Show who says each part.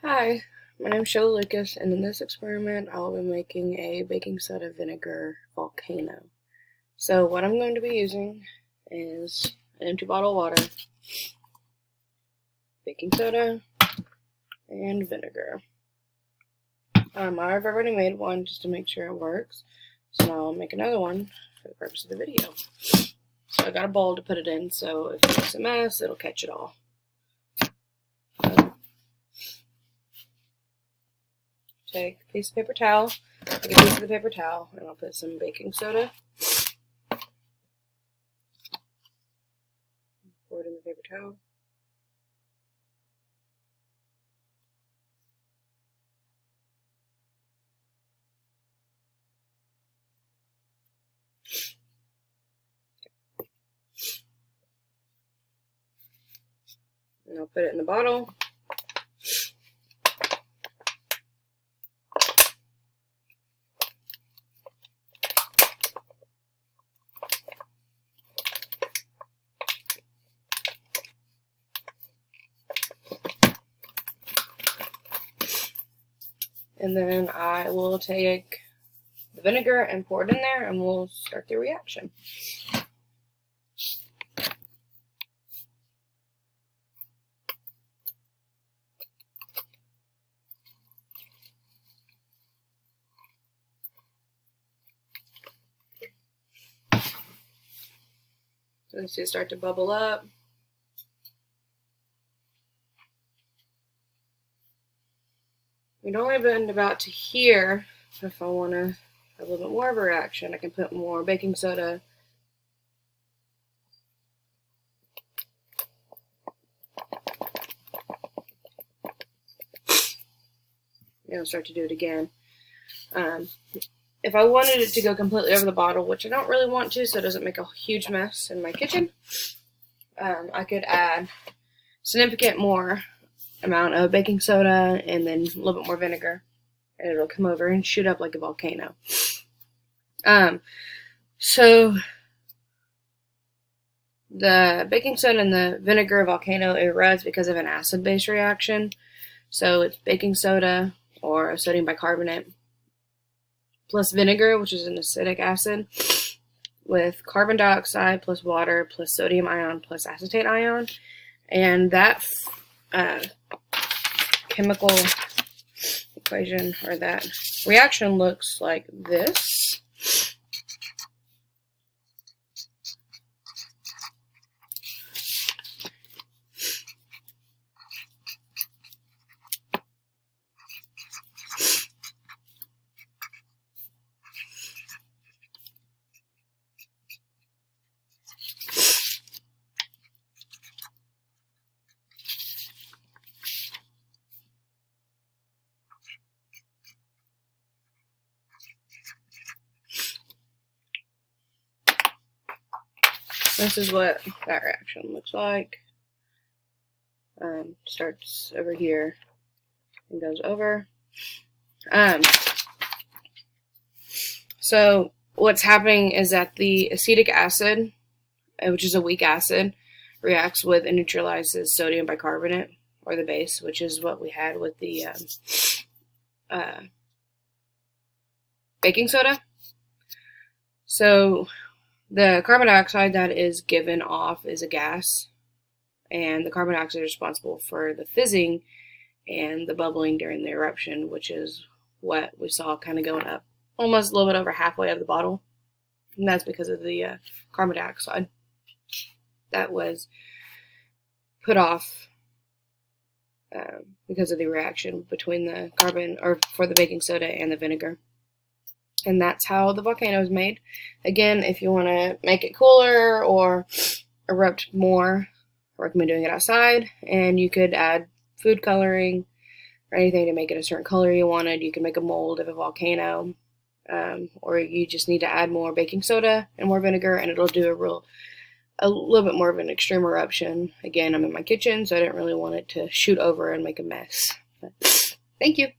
Speaker 1: Hi, my name is Shelly Lucas, and in this experiment I will be making a baking soda vinegar volcano. So what I'm going to be using is an empty bottle of water, baking soda, and vinegar. I've already made one just to make sure it works, so now I'll make another one for the purpose of the video. So I got a bowl to put it in, so if it makes a mess, it'll catch it all. Take a piece of paper towel, take a piece of the paper towel, and I'll put some baking soda. Pour it in the paper towel. And I'll put it in the bottle. And then I will take the vinegar and pour it in there, and we'll start the reaction. So you see it start to bubble up. We'd only been about to here. If I want to have a little bit more of a reaction, I can put more baking soda. And I'll start to do it again. If I wanted it to go completely over the bottle, which I don't really want to, so it doesn't make a huge mess in my kitchen, I could add significant more amount of baking soda and then a little bit more vinegar, and it'll come over and shoot up like a volcano. So the baking soda and the vinegar volcano erupts because of an acid-base reaction. So it's baking soda or a sodium bicarbonate plus vinegar, which is an acidic acid, with carbon dioxide plus water plus sodium ion plus acetate ion. And that chemical equation, or that reaction, looks like this. This is what that reaction looks like. Starts over here and goes over. So what's happening is that the acetic acid, which is a weak acid, reacts with and neutralizes sodium bicarbonate, or the base, which is what we had with the baking soda. So the carbon dioxide that is given off is a gas, and the carbon dioxide is responsible for the fizzing and the bubbling during the eruption, which is what we saw kind of going up almost a little bit over halfway of the bottle. And that's because of the carbon dioxide that was put off because of the reaction between the carbon, or for the baking soda and the vinegar. And that's how the volcano is made. Again, if you want to make it cooler or erupt more, I recommend doing it outside. And you could add food coloring or anything to make it a certain color you wanted. You can make a mold of a volcano, or you just need to add more baking soda and more vinegar, and it'll do a little bit more of an extreme eruption. Again, I'm in my kitchen, so I didn't really want it to shoot over and make a mess. But thank you.